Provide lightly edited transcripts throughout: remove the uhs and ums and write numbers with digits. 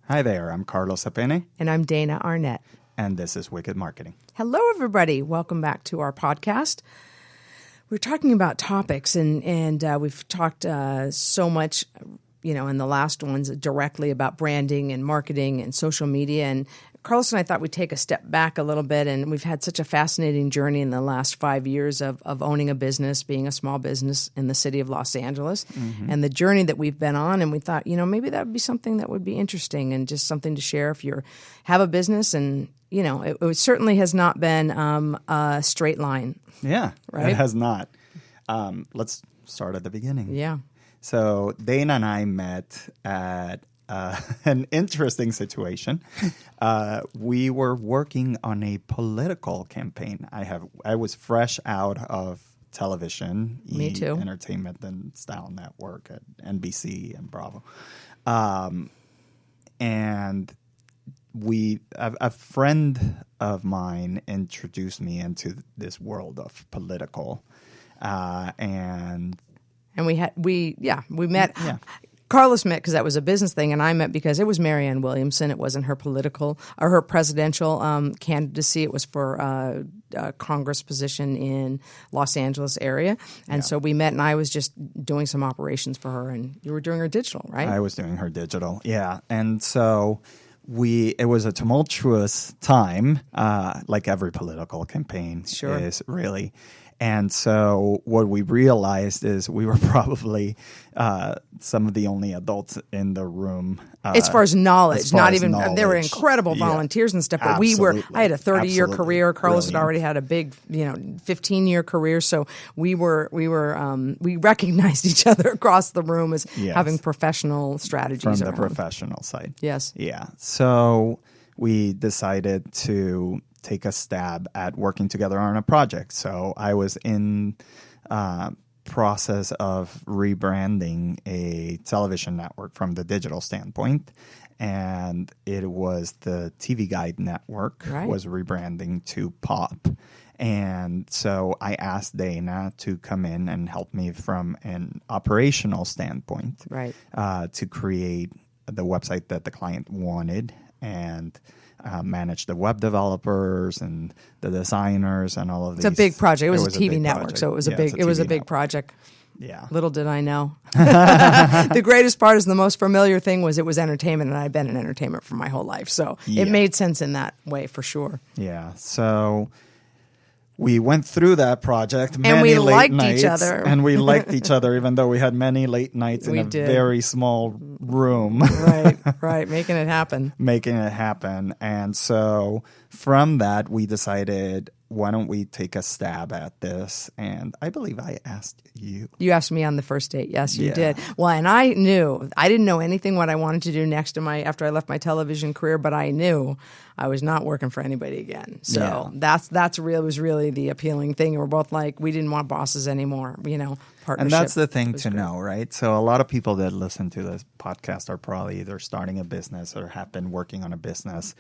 Hi there, I'm Carlos Apene. And I'm Dana Arnett. And this is Wicked Marketing. Hello, everybody. Welcome back to our podcast. We're talking about topics, and we've talked so much, in the last ones directly about branding and marketing and social media. And Carlos and I thought we'd take a step back a little bit, and we've had such a fascinating journey in the last 5 years of owning a business, being a small business in the city of Los Angeles, and the journey that we've been on. And we thought, maybe that would be something that would be interesting and just something to share if you have a business. And, it certainly has not been a straight line. Yeah, right? It has not. Let's start at the beginning. Yeah. So Dana and I met at an interesting situation. We were working on a political campaign. I was fresh out of television, Me too. Entertainment and Style Network at NBC and Bravo, and a friend of mine introduced me into this world of political, and we met. Yeah. Carlos met because that was a business thing, and I met because it was Marianne Williamson. It wasn't her political or her presidential candidacy. It was for a Congress position in Los Angeles area. And so we met, and I was just doing some operations for her, and you were doing her digital, right? I was doing her digital, yeah. And so it was a tumultuous time, like every political campaign is really. And so what we realized is we were probably some of the only adults in the room. As far as knowledge, there were incredible volunteers and stuff, but I had a 30-year career. Carlos had already had a big, 15-year career. So we recognized each other across the room as having professional strategies. From the professional side. Yes. Yeah. So we decided to take a stab at working together on a project. So I was in process of rebranding a television network from the digital standpoint, and it was the TV Guide network was rebranding to Pop. And so I asked Dana to come in and help me from an operational standpoint to create the website that the client wanted and manage the web developers and the designers and all of these. It's a big project. It was a TV network, so it was a big project. Yeah. Little did I know. The greatest part is the most familiar thing was it was entertainment, and I've been in entertainment for my whole life. So it made sense in that way for sure. Yeah. So we went through that project, and we liked nights, each other. And we liked each other, even though we had many late nights in a very small room. Right, making it happen. And so from that, we decided, why don't we take a stab at this? And I believe I asked you. You asked me on the first date. Yes, you did. Well, and I didn't know anything what I wanted to do next after I left my television career, but I knew I was not working for anybody again. So was really the appealing thing. And we're both like, we didn't want bosses anymore, partnership. And that's the thing to know, right? So a lot of people that listen to this podcast are probably either starting a business or have been working on a business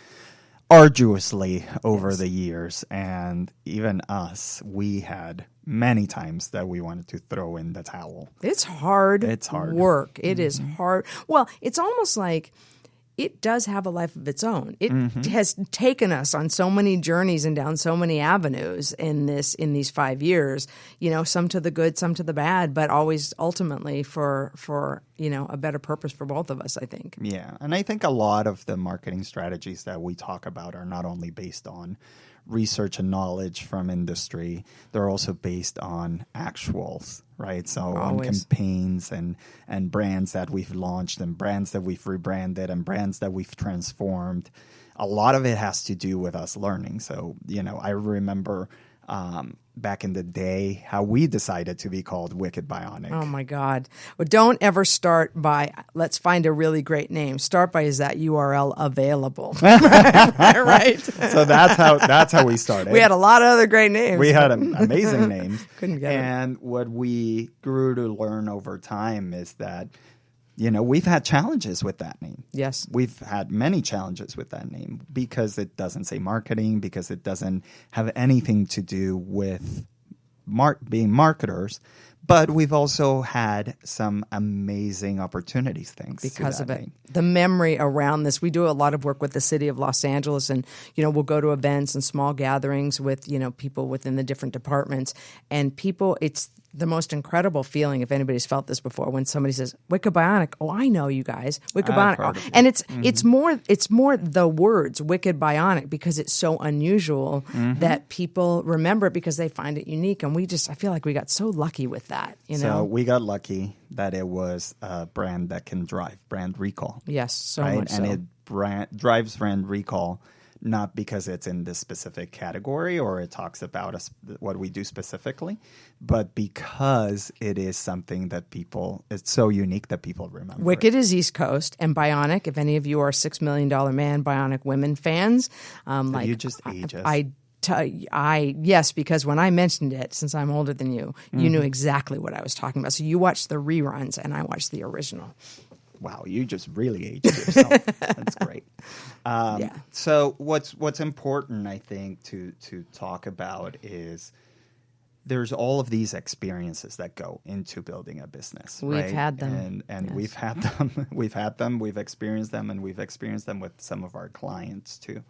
arduously over the years. And even us, we had many times that we wanted to throw in the towel. It's hard. Work. It is hard. Well, it's almost like it does have a life of its own. It has taken us on so many journeys and down so many avenues in these 5 years, some to the good, some to the bad, but always ultimately for a better purpose for both of us, I think. Yeah. And I think a lot of the marketing strategies that we talk about are not only based on research and knowledge from industry, they're also based on actuals, right? So on campaigns and brands that we've launched and brands that we've rebranded and brands that we've transformed. A lot of it has to do with us learning. So, I remember back in the day how we decided to be called Wicked Bionic. Oh, my God. Well, don't ever start by, let's find a really great name. Start by, is that URL available? Right? So that's how we started. We had a lot of other great names. We had amazing names. Couldn't get it. And what we grew to learn over time is that we've had challenges with that name. Yes. We've had many challenges with that name because it doesn't say marketing, because it doesn't have anything to do with being marketers, But we've also had some amazing opportunities thanks because to of that. it. The memory around this. We do a lot of work with the city of Los Angeles, and we'll go to events and small gatherings with people within the different departments, and people. It's the most incredible feeling, if anybody's felt this before, when somebody says Wicked Bionic. Oh, I know you guys, Wicked Bionic. Oh, and it's more the words Wicked Bionic because it's so unusual that people remember it because they find it unique, and I feel like we got so lucky with that. So we got lucky that it was a brand that can drive brand recall. Yes, so right? much so. And it drives brand recall not because it's in this specific category or it talks about what we do specifically, but because it is something that it's so unique that people remember. Wicked is East Coast, and Bionic, if any of you are $6 Million Man Bionic Women fans. You just age us. Yes, because when I mentioned it, since I'm older than you, you knew exactly what I was talking about. So you watched the reruns, and I watched the original. Wow, you just really aged yourself. That's great. So what's important, I think, to talk about is there's all of these experiences that go into building a business. We've right? had them. And yes. we've had them. We've had them. We've experienced them, and we've experienced them with some of our clients too.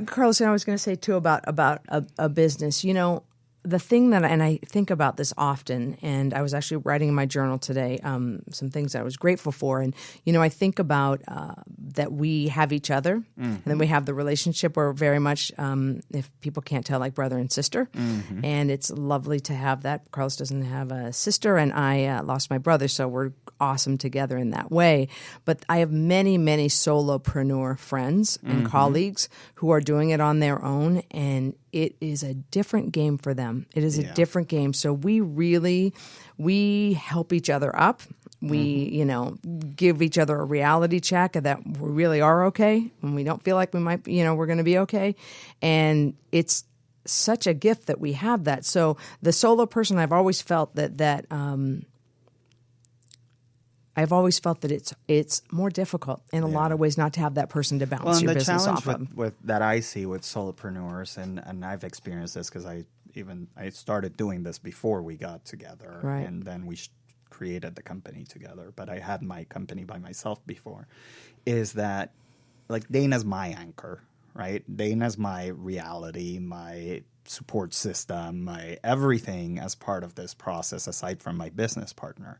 Carlos, I was going to say too about a business. The thing that, and I think about this often, and I was actually writing in my journal today some things I was grateful for. And, I think about that we have each other, and then we have the relationship where very much, if people can't tell, like brother and sister. And it's lovely to have that. Carlos doesn't have a sister, and I lost my brother, so we're awesome together in that way. But I have many, many solopreneur friends and colleagues who are doing it on their own, and it is a different game for them. It is a different game. So we help each other up. We, give each other a reality check that we really are okay when we don't feel like we might, we're going to be okay. And it's such a gift that we have that. So the solo person, I've always felt that it's more difficult in a lot of ways not to have that person to bounce your business off of. The challenge that I see with solopreneurs, and I've experienced this because I started doing this before we got together, right. And then we created the company together. But I had my company by myself before. Is that like Dana's my anchor, right? Dana's my reality, my support system, my everything as part of this process, aside from my business partner.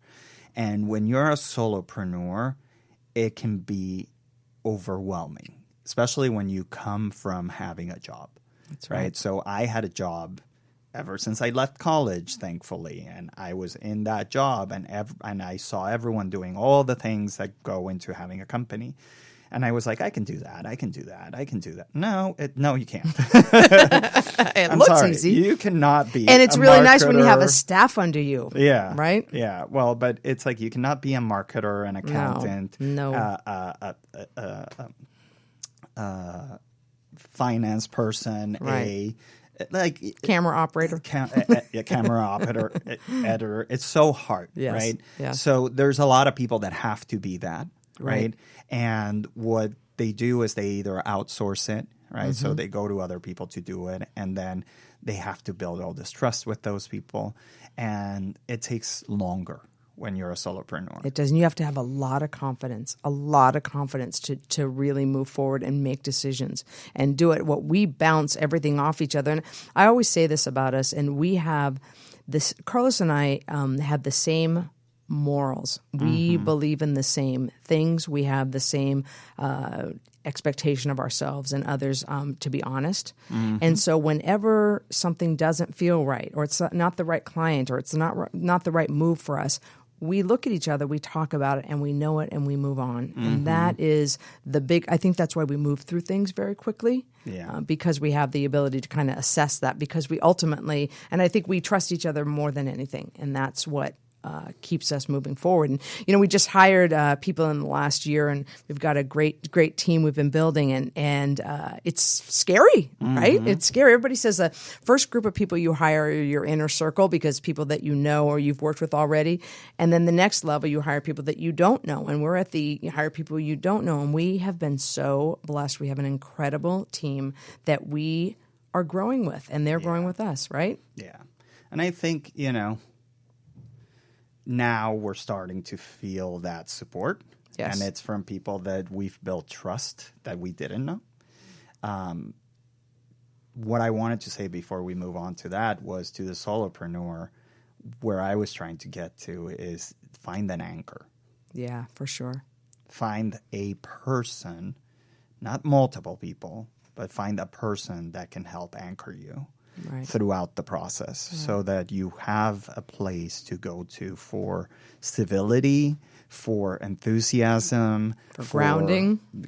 And when you're a solopreneur, it can be overwhelming, especially when you come from having a job. That's right. So I had a job ever since I left college, thankfully, and I was in that job, and I saw everyone doing all the things that go into having a company. And I was like, I can do that. I can do that. I can do that. No, you can't. It looks easy. You cannot be. And it's a really marketer. nice when you have a staff under you. Yeah. Right? Yeah. Well, but it's like you cannot be a marketer, an accountant, finance person, right. camera operator, camera operator, editor. It's so hard, yes. right? Yes. So there's a lot of people that have to be that, right? And what they do is they either outsource it, right? So they go to other people to do it, and then they have to build all this trust with those people, and it takes longer when you're a solopreneur. It does. And you have to have a lot of confidence to really move forward and make decisions and do it. We bounce everything off each other. And I always say this about us, and we have this, Carlos and I have the same morals. We believe in the same things. We have the same expectation of ourselves and others, to be honest. And so whenever something doesn't feel right, or it's not the right client, or it's not the right move for us, we look at each other, we talk about it, and we know it, and we move on. And that is I think that's why we move through things very quickly, because we have the ability to kind of assess that, because we ultimately, and I think we trust each other more than anything, and that's what keeps us moving forward. And, we just hired people in the last year, and we've got a great team we've been building, and it's scary, right? It's scary. Everybody says the first group of people you hire are your inner circle, because people that you know or you've worked with already. And then the next level, you hire people that you don't know. And we're at you hire people you don't know. And we have been so blessed. We have an incredible team that we are growing with, and they're growing with us, right? Yeah. And I think, now we're starting to feel that support. Yes. And it's from people that we've built trust that we didn't know. What I wanted to say before we move on to that was to the solopreneur, where I was trying to get to is find an anchor. Yeah, for sure. Find a person, not multiple people, but find a person that can help anchor you throughout the process so that you have a place to go to for civility, for enthusiasm, for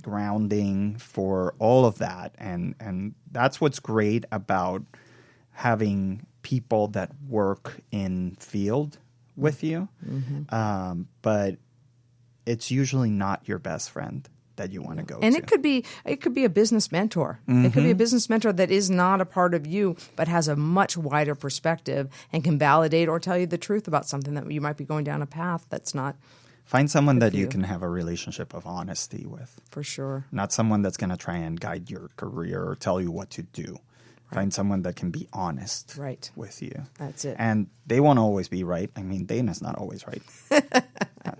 grounding, for all of that. And that's what's great about having people that work in field with you. Mm-hmm. But it's usually not your best friend that you want to go and to. it could be a business mentor. Mm-hmm. It could be a business mentor that is not a part of you, but has a much wider perspective and can validate or tell you the truth about something that you might be going down a path that's not. Find someone that you can have a relationship of honesty with. For sure. Not someone that's going to try and guide your career or tell you what to do. Find someone that can be honest with you. That's it. And they won't always be right. I mean, Dana's not always right.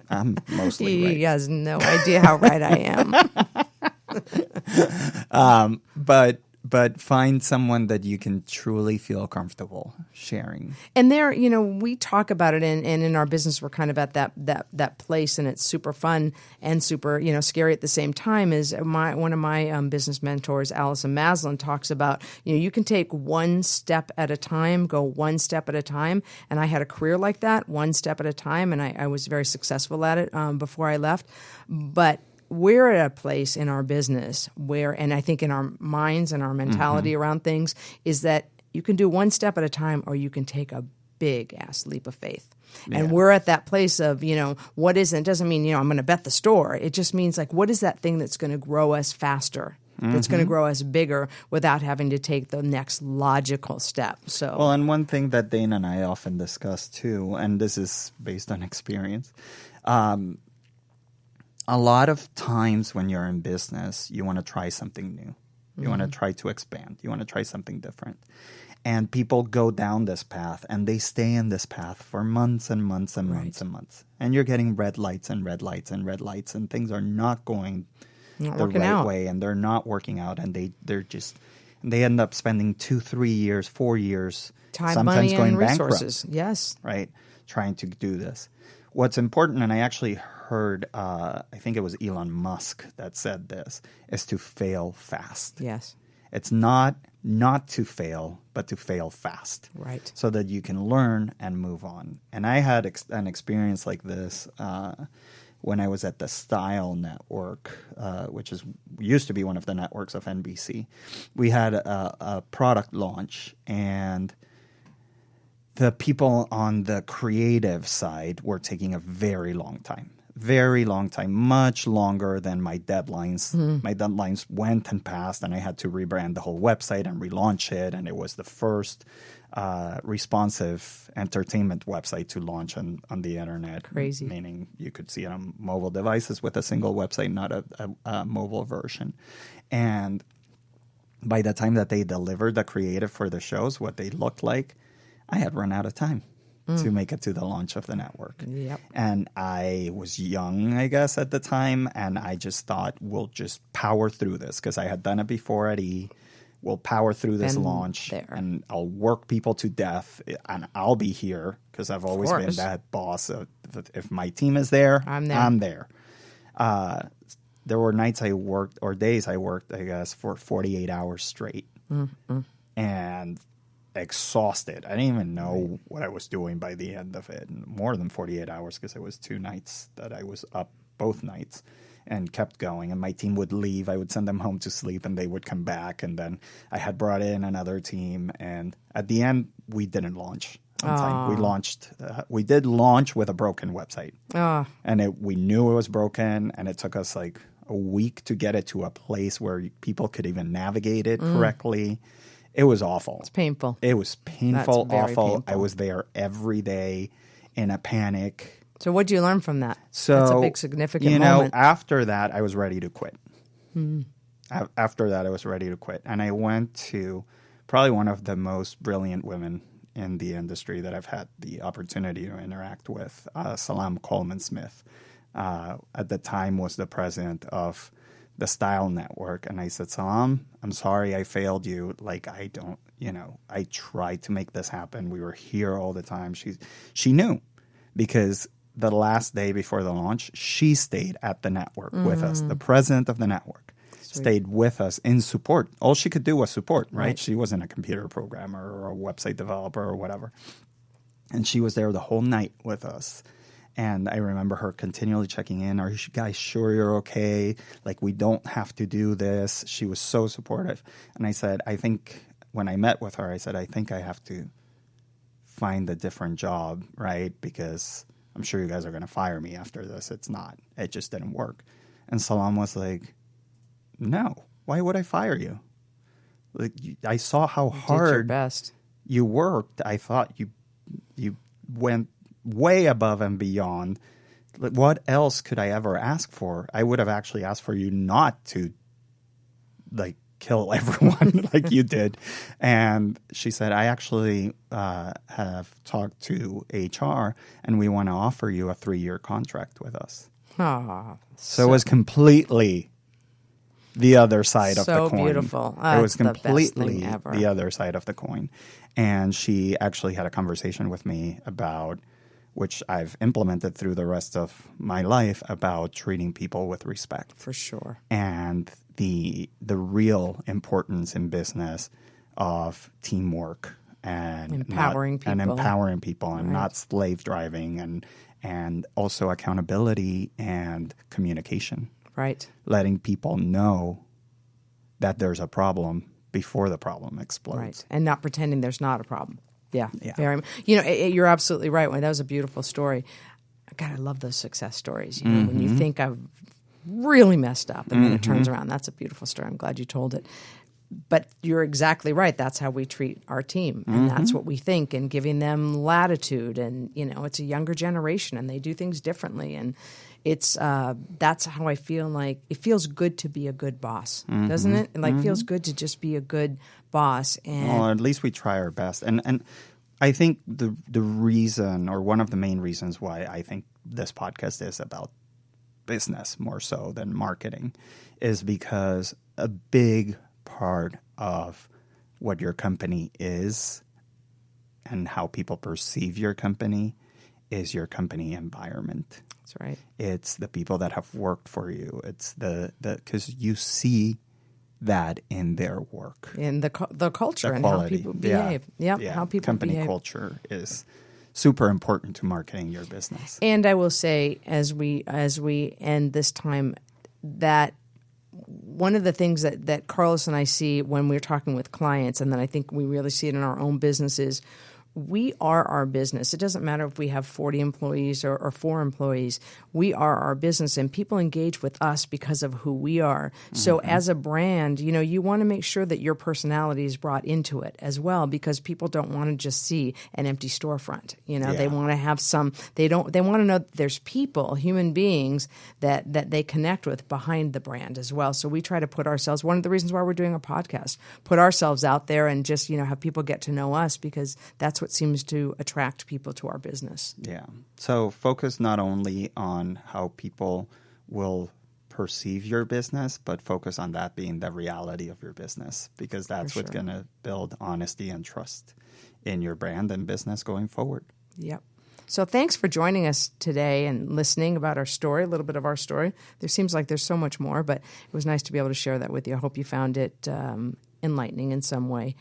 I'm mostly right. He has no idea how right I am. But find someone that you can truly feel comfortable sharing. And there, we talk about it, and in our business, we're kind of at that place, and it's super fun and super, scary at the same time. Is one of my business mentors, Allison Maslin, talks about, you can take one step at a time, go one step at a time. And I had a career like that, one step at a time, and I was very successful at it before I left. But we're at a place in our business where, and I think in our minds and our mentality around things, is that you can do one step at a time or you can take a big ass leap of faith. Yeah. And we're at that place of, what is it? It doesn't mean, I'm going to bet the store. It just means like, what is that thing that's going to grow us faster? That's going to grow us bigger without having to take the next logical step. So, well, and one thing that Dana and I often discuss too, and this is based on experience, a lot of times when you're in business, you want to try something new. You want to try to expand. You want to try something different. And people go down this path, and they stay in this path for months and months and months and months. And you're getting red lights and red lights and red lights, and things are not going the right way, and they're not working out, and they end up spending 2, 3 years, 4 years, time, sometimes money, going and resources. bankrupt. Yes, right, trying to do this. What's important, and I actually heard, I think it was Elon Musk that said this, is to fail fast. Yes. It's not to fail, but to fail fast. Right. So that you can learn and move on. And I had an experience like this when I was at the Style Network, which used to be one of the networks of NBC. We had a product launch, and the people on the creative side were taking a very long time. Very long time, much longer than my deadlines. My deadlines went and passed, and I had to rebrand the whole website and relaunch it. And it was the first responsive entertainment website to launch on the internet. Crazy. Meaning you could see it on mobile devices with a single website, not a mobile version. And by the time that they delivered the creative for the shows, what they looked like, I had run out of time to make it to the launch of the network. Yep. And I was young, I guess, at the time, and I just thought, we'll just power through this because I had done it before at E. We'll power through this launch, and I'll work people to death, and I'll be here because I've always been that boss. If my team is there, I'm there. There were nights I worked, or days I worked, I guess, for 48 hours straight. And exhausted. I didn't even know what I was doing by the end of it. More than 48 hours because it was 2 nights that I was up both nights and kept going. And my team would leave. I would send them home to sleep, and they would come back. And then I had brought in another team. And at the end, we didn't launch on time. We did launch with a broken website. And we knew it was broken, and it took us like a week to get it to a place where people could even navigate it correctly. It was awful. It's painful. It was painful, That's very awful. painful. I was there every day in a panic. So what did you learn from that? So, that's a big significant moment. After that, I was ready to quit. After that, I was ready to quit. And I went to probably one of the most brilliant women in the industry that I've had the opportunity to interact with, Salam Coleman-Smith, at the time was the president of the Style Network. And I said, Salam, I'm sorry I failed you. Like, I tried to make this happen. We were here all the time. She knew, because the last day before the launch, she stayed at the network with us. The president of the network stayed with us in support. All she could do was support, right? She wasn't a computer programmer or a website developer or whatever. And she was there the whole night with us. And I remember her continually checking in. Are you guys sure you're okay? Like, we don't have to do this. She was so supportive. And I said, when I met with her, I said, I think I have to find a different job, right? Because I'm sure you guys are going to fire me after this. It's not. It just didn't work. And Salam was like, no, why would I fire you? Like, I saw how hard you worked. I thought you went way above and beyond. Like, what else could I ever ask for? I would have actually asked for you not to, like, kill everyone like you did. And she said, I actually have talked to HR, and we want to offer you a 3-year contract with us. So it was completely the other side of the coin. So beautiful. It was completely the other side of the coin. And she actually had a conversation with me about, which I've implemented through the rest of my life, about treating people with respect. For sure. And the real importance in business of teamwork and empowering people and not slave driving, and also accountability and communication. Right. Letting people know that there's a problem before the problem explodes. Right. And not pretending there's not a problem. Yeah. Very. You're absolutely right. That was a beautiful story. God, I love those success stories. When you think I've really messed up and then it turns around. That's a beautiful story. I'm glad you told it. But you're exactly right. That's how we treat our team. And that's what we think, and giving them latitude. And, it's a younger generation and they do things differently. And it's that's how I feel like it feels good to be a good boss, doesn't it? It feels good to just be a good boss. And well, at least we try our best. And I think the reason, or one of the main reasons why I think this podcast is about business more so than marketing, is because a big part of what your company is and how people perceive your company is your company environment. That's right. It's the people that have worked for you. It's because you see that in their work, in the culture, and how people behave. How people company behave. Culture is super important to marketing your business. And I will say, as we end this time, that one of the things that Carlos and I see when we're talking with clients, and then I think we really see it in our own businesses, we are our business. It doesn't matter if we have 40 employees or 4 employees. We are our business, and people engage with us because of who we are. So as a brand, you want to make sure that your personality is brought into it as well, because people don't want to just see an empty storefront. They want to have they want to know that there's people, human beings that they connect with behind the brand as well. So we try to put ourselves, one of the reasons why we're doing a podcast, put ourselves out there and just, have people get to know us, because that's what seems to attract people to our business. Yeah. So focus not only on how people will perceive your business, but focus on that being the reality of your business, because that's what's going to build honesty and trust in your brand and business going forward. Yep. So thanks for joining us today and listening about our story, a little bit of our story. There seems like there's so much more, but it was nice to be able to share that with you. I hope you found it enlightening in some way.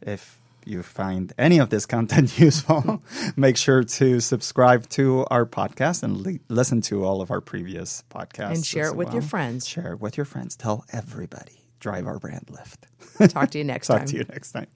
If you find any of this content useful, make sure to subscribe to our podcast and listen to all of our previous podcasts. And share it with your friends. Share it with your friends. Tell everybody. Drive our brand lift. Talk to you next time. Talk to you next time.